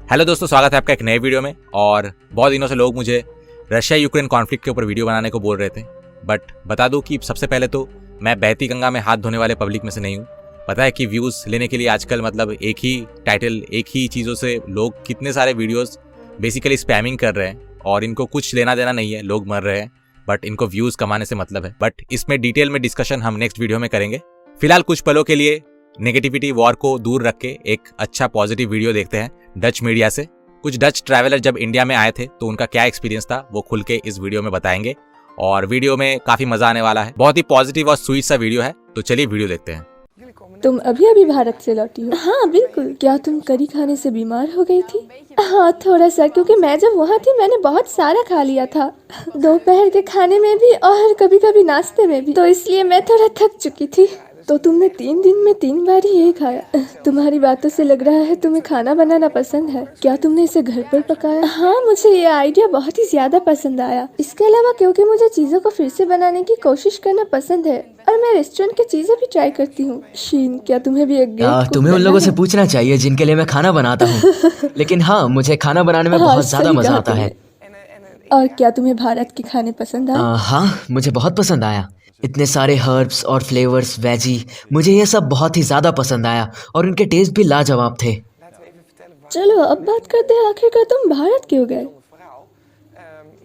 Hello दोस्तों, स्वागत है आपका एक नए वीडियो में। और बहुत दिनों से लोग मुझे रशिया यूक्रेन कॉन्फ्लिक्ट के ऊपर वीडियो बनाने को बोल रहे थे, बट बता दूं कि सबसे पहले तो मैं बहती गंगा में हाथ धोने वाले पब्लिक में से नहीं हूँ। पता है कि व्यूज़ लेने के लिए आजकल मतलब एक ही टाइटल, एक ही चीज़ों से लोग कितने सारे वीडियोज़ बेसिकली स्पैमिंग कर रहे हैं और इनको कुछ लेना देना नहीं है, लोग मर रहे हैं बट इनको व्यूज़ कमाने से मतलब है। बट इसमें डिटेल में डिस्कशन हम नेक्स्ट वीडियो में करेंगे। फिलहाल कुछ पलों के लिए नेगेटिविटी वॉर को दूर रख के एक अच्छा पॉजिटिव वीडियो देखते हैं डच मीडिया से। कुछ डच ट्रैवलर जब इंडिया में आए थे तो उनका क्या एक्सपीरियंस था वो खुल के इस वीडियो में बताएंगे और वीडियो में काफी मजा आने वाला है। बहुत ही पॉजिटिव और स्वीट सा वीडियो है, तो चलिए वीडियो देखते हैं। तुम अभी अभी भारत से लौटी हो? हाँ बिल्कुल। क्या तुम करी खाने से बीमार हो गई थी? हाँ थोड़ा सा, क्योंकि मैं जब वहाँ थी मैंने बहुत सारा खा लिया था, दोपहर के खाने में भी और कभी कभी नाश्ते में भी, तो इसलिए मैं थोड़ा थक चुकी थी। तो तुमने 3 दिन में 3 बार ही यही खाया? तुम्हारी बातों से लग रहा है तुम्हें खाना बनाना पसंद है। क्या तुमने इसे घर पर पकाया? हाँ, मुझे ये आइडिया बहुत ही ज्यादा पसंद आया। इसके अलावा क्योंकि मुझे चीजों को फिर से बनाने की कोशिश करना पसंद है और मैं रेस्टोरेंट की चीजें भी ट्राई करती हूँ। शीन, क्या तुम्हें भी एक ग्रेट कुक तुम्हें उन बनना लोगों से है? पूछना चाहिए जिनके लिए मैं खाना बनाता हूँ। लेकिन हाँ, मुझे खाना बनाने में हाँ, बहुत ज्यादा सही मजा कहा आता है। और क्या तुम्हें भारत के खाने पसंद आए? हाँ, मुझे बहुत पसंद आया। इतने सारे हर्ब्स और फ्लेवर्स, वेजी, मुझे ये सब बहुत ही ज्यादा पसंद आया और उनके टेस्ट भी लाजवाब थे। चलो अब बात करते हैं, आखिरकार तुम भारत क्यों गए?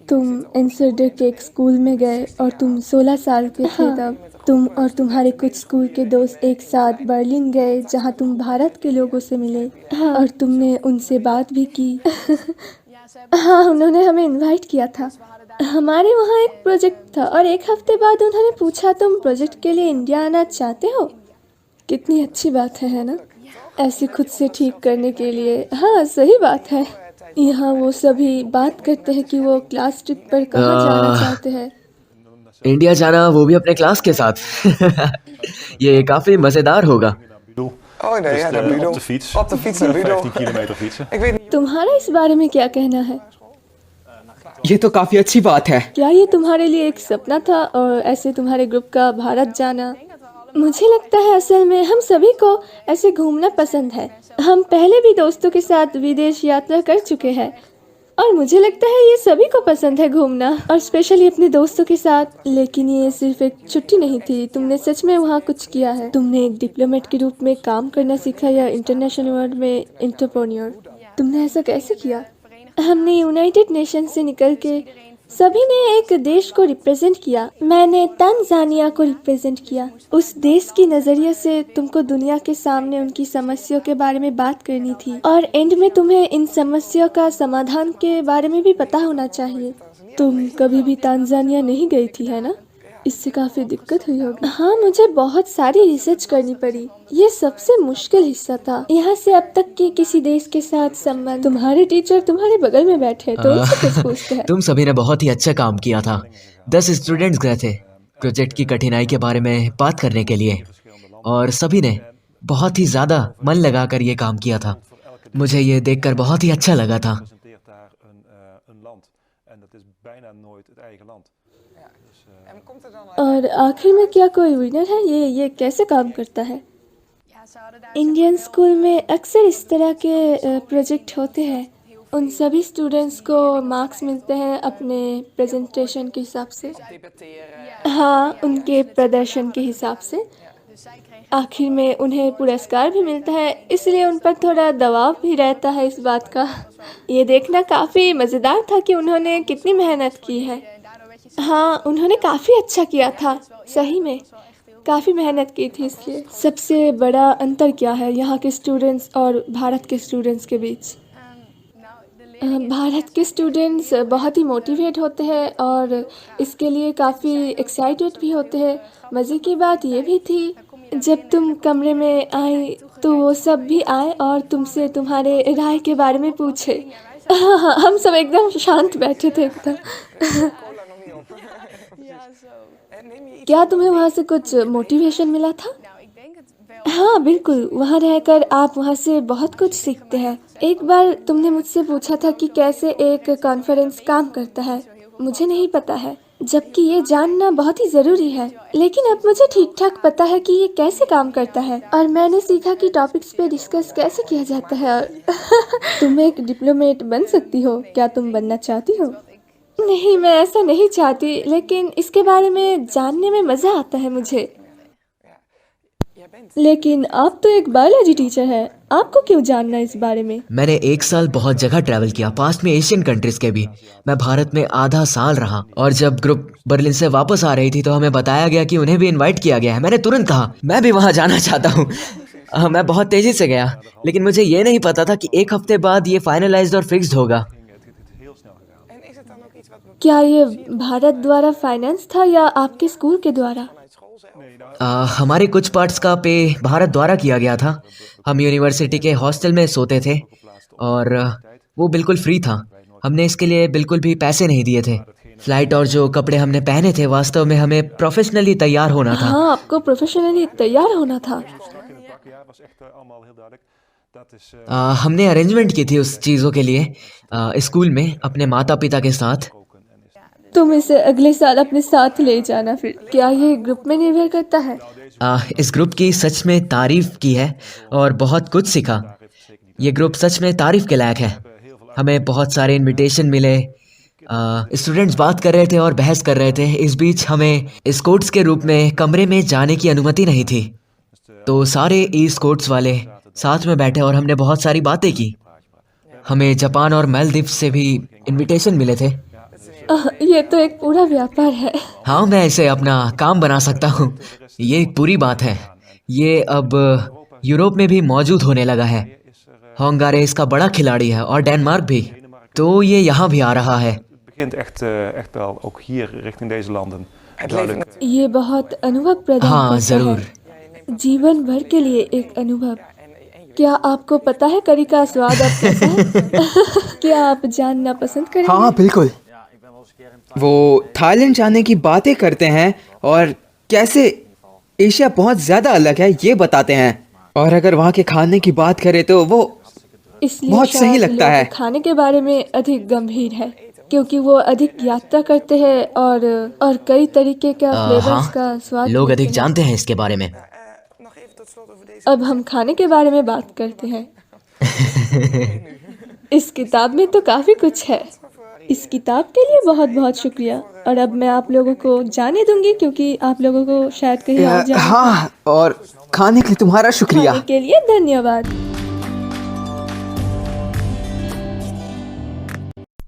तुम एंसरडे के एक स्कूल में गए और तुम 16 साल के थे तब। तुम और तुम्हारे कुछ स्कूल के दोस्त एक साथ बर्लिन गए जहाँ तुम भारत के लोगों से मिले। और तुमने उनसे बात भी की। हाँ, उन्होंने हमें इनवाइट किया था। हमारे वहाँ एक प्रोजेक्ट था और एक हफ्ते बाद उन्होंने पूछा तुम प्रोजेक्ट के लिए इंडिया आना चाहते हो। कितनी अच्छी बात है ना? ऐसे खुद से ठीक करने के लिए। हाँ सही बात है। यहाँ वो सभी बात करते हैं कि वो क्लास ट्रिप पर कहाँ जाना चाहते हैं। इंडिया जाना, वो भी अपने क्लास के साथ। ये काफी मजेदार होगा। Oh nee, ja, naar Budel. Op de fiets. Op de fiets naar Budel. 15 kilometer fietsen. Ik weet niet. तुम्हारा इस बारे में क्या कहना है? ये तो काफी अच्छी बात है। क्या ये तुम्हारे लिए एक सपना था और ऐसे तुम्हारे ग्रुप का भारत जाना? मुझे लगता है असल में हम सभी को ऐसे घूमना पसंद है। हम पहले भी दोस्तों के साथ विदेश यात्रा कर चुके हैं और मुझे लगता है ये सभी को पसंद है घूमना, और स्पेशली अपने दोस्तों के साथ। लेकिन ये सिर्फ एक छुट्टी नहीं थी, तुमने सच में वहाँ कुछ किया है। तुमने एक डिप्लोमेट के रूप में काम करना सीखा या इंटरनेशनल वर्ल्ड में एंटरप्रेन्योर। तुमने ऐसा कैसे किया? हमने यूनाइटेड नेशन से निकल के सभी ने एक देश को रिप्रेजेंट किया। मैंने तंजानिया को रिप्रेजेंट किया। उस देश की नजरिए से तुमको दुनिया के सामने उनकी समस्याओं के बारे में बात करनी थी और एंड में तुम्हें इन समस्याओं का समाधान के बारे में भी पता होना चाहिए। तुम कभी भी तंजानिया नहीं गई थी है ना? इससे काफी दिक्कत हुई होगी। हाँ, मुझे बहुत सारी रिसर्च करनी पड़ी। ये सबसे मुश्किल हिस्सा था। यहाँ से अब तक के किसी देश के साथ संबंध। तुम्हारे टीचर तुम्हारे बगल में बैठे तो उनसे कुछ पूछते हैं। तुम सभी ने बहुत ही अच्छा काम किया था। 10 स्टूडेंट्स गए थे प्रोजेक्ट की कठिनाई के बारे में बात करने के लिए और सभी ने बहुत ही ज्यादा मन लगाकर ये काम किया था। मुझे ये देखकर बहुत ही अच्छा लगा था। Representeert daar een land. En dat is bijna nooit het eigen land. En komt er dan और आखिर में क्या कोई विनर है? ये कैसे काम करता है? इंडियन स्कूल में अक्सर इस तरह के प्रोजेक्ट होते हैं। उन सभी स्टूडेंट्स को मार्क्स मिलते हैं अपने प्रेजेंटेशन के हिसाब से। debatteren? हाँ, उनके प्रदर्शन के हिसाब से। आखिर में उन्हें पुरस्कार भी मिलता है, इसलिए उन पर थोड़ा दबाव भी रहता है इस बात का। ये देखना काफ़ी मज़ेदार था कि उन्होंने कितनी मेहनत की है। हाँ, उन्होंने काफ़ी अच्छा किया था, सही में काफ़ी मेहनत की थी। इसलिए सबसे बड़ा अंतर क्या है यहाँ के स्टूडेंट्स और भारत के स्टूडेंट्स के बीच? भारत के स्टूडेंट्स बहुत ही मोटिवेट होते हैं और इसके लिए काफ़ी एक्साइटेड भी होते हैं। मज़े की बात ये भी थी, जब तुम कमरे में आई तो वो सब भी आए और तुमसे तुम्हारे राय के बारे में पूछे। हाँ हाँ, हम सब एकदम शांत बैठे थे एकदम। क्या तुम्हें वहाँ से कुछ मोटिवेशन मिला था? हाँ बिल्कुल, वहाँ रहकर आप वहाँ से बहुत कुछ सीखते हैं। एक बार तुमने मुझसे पूछा था कि कैसे एक कॉन्फ्रेंस काम करता है। मुझे नहीं पता है। जबकि ये जानना बहुत ही ज़रूरी है। लेकिन अब मुझे ठीक ठाक पता है कि ये कैसे काम करता है और मैंने सीखा कि टॉपिक्स पे डिस्कस कैसे किया जाता है। और तुम एक डिप्लोमेट बन सकती हो, क्या तुम बनना चाहती हो? नहीं, मैं ऐसा नहीं चाहती, लेकिन इसके बारे में जानने में मज़ा आता है मुझे। लेकिन आप तो एक बायोलॉजी टीचर हैं, आपको क्यों जानना इस बारे में? मैंने 1 साल बहुत जगह ट्रैवल किया, पास्ट में एशियन कंट्रीज के भी। मैं भारत में आधा साल रहा और जब ग्रुप बर्लिन से वापस आ रही थी तो हमें बताया गया कि उन्हें भी इनवाइट किया गया है। मैंने तुरंत कहा मैं भी वहाँ जाना चाहता हूँ। मैं बहुत तेजी से गया, लेकिन मुझे ये नहीं पता था कि 1 हफ्ते बाद ये फाइनलाइज्ड और फिक्स्ड होगा। En is het dan ook iets wat we क्या ये भारत द्वारा फाइनेंस था या आपके स्कूल के द्वारा? vanuit school zelf? हमारे कुछ पार्ट्स का पे भारत द्वारा किया गया था। हम यूनिवर्सिटी के हॉस्टल में सोते थे और वो बिल्कुल फ्री था। हमने इसके लिए बिल्कुल भी पैसे नहीं दिए थे। फ्लाइट और जो कपड़े हमने पहने थे, वास्तव में हमें प्रोफेशनली तैयार होना था। हाँ, आपको प्रोफेशनली तैयार होना था। Ja, was echt allemaal heel duidelijk. Dat is हमने अरेंजमेंट की थी उस चीज़ों के लिए स्कूल में अपने माता पिता के साथ। तुम इसे अगले साल अपने साथ ले जाना फिर। क्या ये ग्रुप में निर्भर करता है? इस ग्रुप की सच में तारीफ की है और बहुत कुछ सीखा। ये ग्रुप सच में तारीफ के लायक है। हमें बहुत सारे इनविटेशन मिले। स्टूडेंट्स बात कर रहे थे और बहस कर रहे थे। इस बीच हमें स्कोट्स के रूप में कमरे में जाने की अनुमति नहीं थी, तो सारे ई स्कोट्स वाले साथ में बैठे और हमने बहुत सारी बातें की। हमें जापान और मालदीव से भी इनविटेशन मिले थे। ये तो एक पूरा व्यापार है। हाँ, मैं इसे अपना काम बना सकता हूँ। ये एक पूरी बात है। ये अब यूरोप में भी मौजूद होने लगा है। होंगारे इसका बड़ा खिलाड़ी है और डेनमार्क भी, तो ये यहाँ भी आ रहा है। het begint echt wel ook hier richting deze landen. Het duidelijk. levert ये बहुत अनुभव प्रदान हाँ, करता ज़रूर। है, जीवन भर के लिए एक अनुभव। क्या आपको पता है करी का स्वाद अब कैसा है? क्या आप जानना पसंद करेंगे? हाँ बिल्कुल। वो थाईलैंड जाने की बातें करते हैं और कैसे एशिया बहुत ज़्यादा अलग है ये बताते हैं। और अगर वहाँ के खाने की बात करें तो वो इसलिए बहुत सही शायद लगता लोग है। खाने के बारे में अधिक गंभीर है, क्योंकि वो अधिक यात्रा करते हैं और कई तरीके का फ्लेवर्स का स्वाद लोग लेते अधिक हैं। जानते हैं इसके बारे में। nog even tot slot over deze. अब हम खाने के बारे में बात करते हैं। इस किताब में तो काफ़ी कुछ है। इस किताब के लिए बहुत बहुत शुक्रिया। और अब मैं आप लोगों को जाने दूंगी, क्योंकि आप लोगों को शायद कहीं और जाना है। हाँ, और खाने के लिए तुम्हारा शुक्रिया। खाने के लिए धन्यवाद।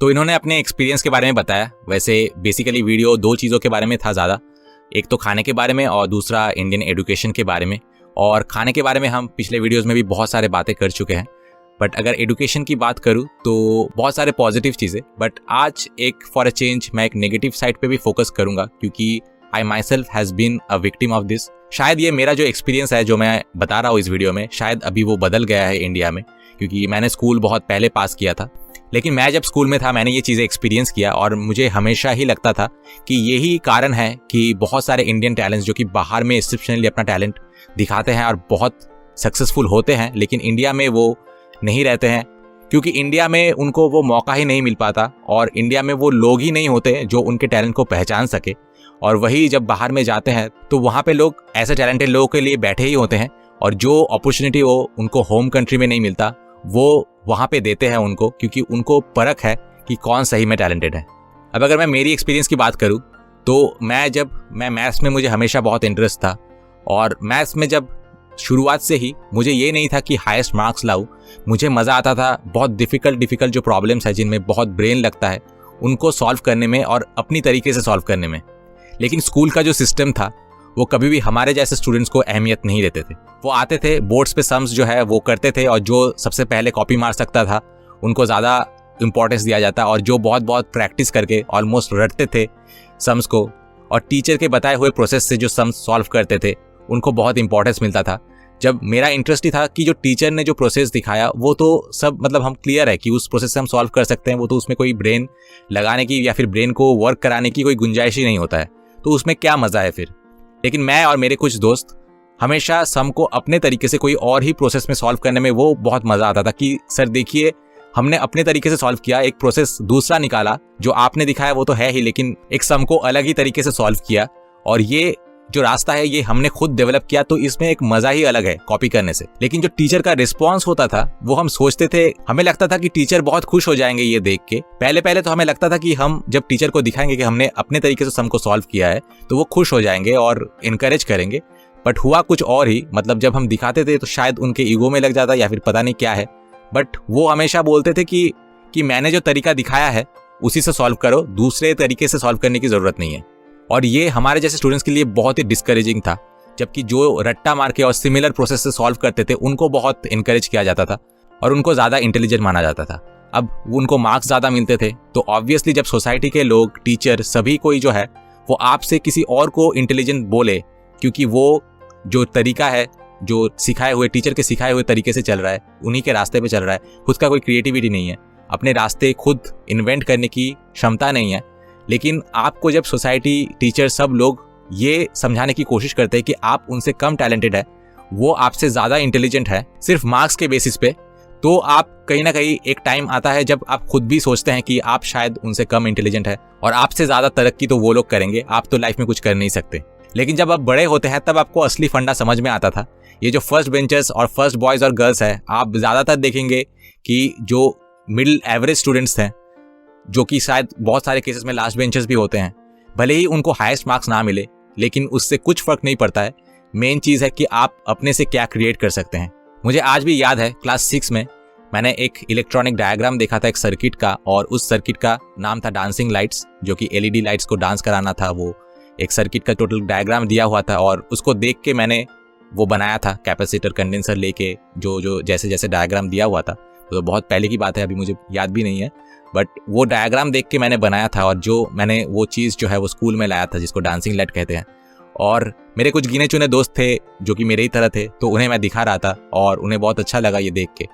तो इन्होंने अपने एक्सपीरियंस के बारे में बताया। वैसे बेसिकली वीडियो 2 चीज़ों के बारे में था ज़्यादा, एक तो खाने के बारे में और दूसरा इंडियन एजुकेशन के बारे में। और खाने के बारे में हम पिछले वीडियोस में भी बहुत सारे बातें कर चुके हैं, बट अगर एजुकेशन की बात करूँ तो बहुत सारे पॉजिटिव चीज़ें। बट आज एक फॉर अ चेंज मैं एक नेगेटिव साइड पे भी फोकस करूँगा, क्योंकि I myself has been a victim of this. शायद ये मेरा जो एक्सपीरियंस है जो मैं बता रहा हूँ इस वीडियो में, शायद अभी वो बदल गया है इंडिया में, क्योंकि मैंने स्कूल बहुत पहले पास किया था। लेकिन मैं जब स्कूल में था मैंने ये चीज़ें एक्सपीरियंस किया और मुझे हमेशा ही लगता था कि यही कारण है कि बहुत सारे इंडियन टैलेंट्स जो कि बाहर में एक्सेप्शनली अपना टैलेंट दिखाते हैं और बहुत सक्सेसफुल होते हैं, लेकिन इंडिया में वो नहीं रहते हैं, क्योंकि इंडिया में उनको वो मौका ही नहीं मिल पाता और इंडिया में वो लोग ही नहीं होते जो उनके टैलेंट को पहचान सके। और वही जब बाहर में जाते हैं तो वहाँ पे लोग ऐसे टैलेंटेड लोगों के लिए बैठे ही होते हैं और जो अपॉर्चुनिटी वो उनको होम कंट्री में नहीं मिलता वो वहाँ पे देते हैं उनको, क्योंकि उनको परख है कि कौन सही में टैलेंटेड है। अब अगर मैं मेरी एक्सपीरियंस की बात करूँ तो मैं मैथ्स में मुझे हमेशा बहुत इंटरेस्ट था और मैथ्स में जब शुरुआत से ही मुझे ये नहीं था कि हाईएस्ट मार्क्स लाऊं। मुझे मज़ा आता था बहुत डिफ़िकल्ट जो प्रॉब्लम्स है जिनमें बहुत ब्रेन लगता है उनको सॉल्व करने में और अपनी तरीके से सॉल्व करने में। लेकिन स्कूल का जो सिस्टम था वो कभी भी हमारे जैसे स्टूडेंट्स को अहमियत नहीं देते थे। वो आते थे बोर्ड्स पे सम्स जो है वो करते थे और जो सबसे पहले कॉपी मार सकता था उनको ज़्यादा इंपॉर्टेंस दिया जाता, और जो बहुत प्रैक्टिस करके ऑलमोस्ट रटते थे सम्स को और टीचर के बताए हुए प्रोसेस से जो सम्स सॉल्व करते थे उनको बहुत इंपॉर्टेंस मिलता था। जब मेरा इंटरेस्ट ही था कि जो टीचर ने जो प्रोसेस दिखाया वो तो सब मतलब हम क्लियर है कि उस प्रोसेस से हम सॉल्व कर सकते हैं, वो तो उसमें कोई ब्रेन लगाने की या फिर ब्रेन को वर्क कराने की कोई गुंजाइश ही नहीं होता है, तो उसमें क्या मज़ा है फिर। लेकिन मैं और मेरे कुछ दोस्त हमेशा सम को अपने तरीके से कोई और ही प्रोसेस में सॉल्व करने में वो बहुत मज़ा आता था कि सर देखिए हमने अपने तरीके से सॉल्व किया, एक प्रोसेस दूसरा निकाला, जो आपने दिखाया वो तो है ही, लेकिन एक सम को अलग ही तरीके से सॉल्व किया, और ये जो रास्ता है ये हमने खुद डेवलप किया, तो इसमें एक मजा ही अलग है कॉपी करने से। लेकिन जो टीचर का रिस्पॉन्स होता था वो हम सोचते थे, हमें लगता था कि टीचर बहुत खुश हो जाएंगे ये देख के। पहले तो हमें लगता था कि हम जब टीचर को दिखाएंगे कि हमने अपने तरीके से सम को सॉल्व किया है तो वो खुश हो जाएंगे और इनकरेज करेंगे, बट हुआ कुछ और ही। मतलब जब हम दिखाते थे तो शायद उनके ईगो में लग जाता या फिर पता नहीं क्या है, बट वो हमेशा बोलते थे कि मैंने जो तरीका दिखाया है उसी से सॉल्व करो, दूसरे तरीके से सॉल्व करने की जरूरत नहीं है। और ये हमारे जैसे स्टूडेंट्स के लिए बहुत ही डिस्करेजिंग था, जबकि जो रट्टा मार के और सिमिलर प्रोसेस से सॉल्व करते थे उनको बहुत इनकरेज किया जाता था और उनको ज़्यादा इंटेलिजेंट माना जाता था। अब उनको मार्क्स ज़्यादा मिलते थे, तो ऑब्वियसली जब सोसाइटी के लोग, टीचर, सभी कोई जो है वो आपसे किसी और को इंटेलिजेंट बोले, क्योंकि वो जो तरीका है जो सिखाए हुए टीचर के सिखाए हुए तरीके से चल रहा है, उन्हीं के रास्ते पे चल रहा है, खुद का कोई क्रिएटिविटी नहीं है, अपने रास्ते खुद इन्वेंट करने की क्षमता नहीं है। लेकिन आपको जब सोसाइटी, टीचर, सब लोग ये समझाने की कोशिश करते हैं कि आप उनसे कम टैलेंटेड है, वो आपसे ज़्यादा इंटेलिजेंट है सिर्फ मार्क्स के बेसिस पे, तो आप कहीं ना कहीं एक टाइम आता है जब आप खुद भी सोचते हैं कि आप शायद उनसे कम इंटेलिजेंट है और आपसे ज़्यादा तरक्की तो वो लोग करेंगे, आप तो लाइफ में कुछ कर नहीं सकते। लेकिन जब आप बड़े होते हैं तब आपको असली फंडा समझ में आता था। ये जो फर्स्ट बेंचर्स और फर्स्ट बॉयज़ और गर्ल्स है, आप ज़्यादातर देखेंगे कि जो मिडिल एवरेज स्टूडेंट्स हैं, जो कि शायद बहुत सारे केसेस में लास्ट बेंचर्स भी होते हैं, भले ही उनको हाईएस्ट मार्क्स ना मिले, लेकिन उससे कुछ फ़र्क नहीं पड़ता है। मेन चीज़ है कि आप अपने से क्या क्रिएट कर सकते हैं। मुझे आज भी याद है क्लास 6 में मैंने एक इलेक्ट्रॉनिक डायग्राम देखा था एक सर्किट का, और उस सर्किट का नाम था डांसिंग लाइट्स, जो कि एलईडी लाइट्स को डांस कराना था। वो एक सर्किट का टोटल डायग्राम दिया हुआ था और उसको देख के मैंने वो बनाया था, कैपेसिटर, कंडेंसर लेके जो जैसे जैसे डायग्राम दिया हुआ था। तो बहुत पहले की बात है, अभी मुझे याद भी नहीं है, बट वो डायग्राम देख के मैंने बनाया था, और जो मैंने वो चीज़ जो है वो स्कूल में लाया था जिसको डांसिंग लाइट कहते हैं। और मेरे कुछ गिने चुने दोस्त थे जो कि मेरे ही तरह थे, तो उन्हें मैं दिखा रहा था और उन्हें बहुत अच्छा लगा ये देख के।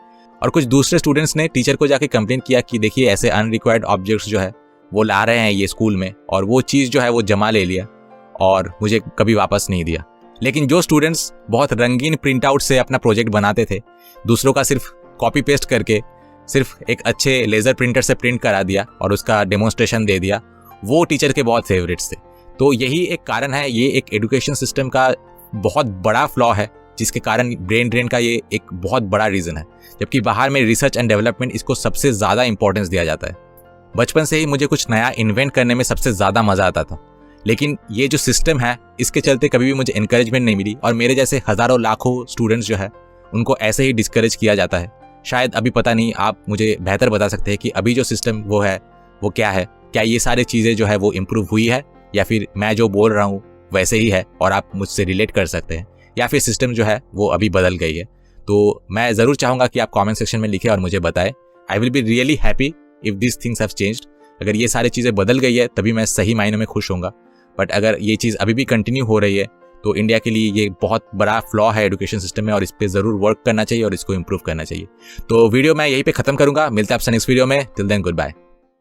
और कुछ दूसरे स्टूडेंट्स ने टीचर को जाके कंप्लेन किया कि देखिए ऐसे अनरिक्वायर्ड ऑब्जेक्ट्स जो है वो ला रहे हैं ये स्कूल में, और वो चीज़ जो है वो जमा ले लिया और मुझे कभी वापस नहीं दिया। लेकिन जो स्टूडेंट्स बहुत रंगीन प्रिंट आउट से अपना प्रोजेक्ट बनाते थे, दूसरों का सिर्फ कॉपी पेस्ट करके सिर्फ एक अच्छे लेज़र प्रिंटर से प्रिंट करा दिया और उसका डेमोन्स्ट्रेशन दे दिया, वो टीचर के बहुत फेवरेट्स थे। तो यही एक कारण है, ये एक एजुकेशन सिस्टम का बहुत बड़ा फ्लॉ है, जिसके कारण ब्रेन ड्रेन का ये एक बहुत बड़ा रीज़न है। जबकि बाहर में रिसर्च एंड डेवलपमेंट इसको सबसे ज़्यादा इंपॉर्टेंस दिया जाता है। बचपन से ही मुझे कुछ नया इन्वेंट करने में सबसे ज़्यादा मज़ा आता था, लेकिन ये जो सिस्टम है इसके चलते कभी भी मुझे इनकरेजमेंट नहीं मिली, और मेरे जैसे हज़ारों लाखों स्टूडेंट्स जो है उनको ऐसे ही डिस्करेज किया जाता है। शायद अभी पता नहीं, आप मुझे बेहतर बता सकते हैं कि अभी जो सिस्टम वो है वो क्या है, क्या ये सारी चीज़ें जो है वो इम्प्रूव हुई है, या फिर मैं जो बोल रहा हूँ वैसे ही है और आप मुझसे रिलेट कर सकते हैं, या फिर सिस्टम जो है वो अभी बदल गई है। तो मैं ज़रूर चाहूँगा कि आप कमेंट सेक्शन में लिखें और मुझे बताएं। I will be really happy if this things have changed. अगर ये सारी चीज़ें बदल गई है तभी मैं सही मायनों में खुश होऊंगा, बट अगर ये चीज़ अभी भी कंटिन्यू हो रही है तो इंडिया के लिए ये बहुत बड़ा फ्लॉ है एजुकेशन सिस्टम में, और इस पर ज़रूर वर्क करना चाहिए और इसको इम्प्रूव करना चाहिए। तो वीडियो मैं यहीं पे ख़त्म करूँगा, मिलते हैं आपसे नेक्स्ट वीडियो में। Till then good bye.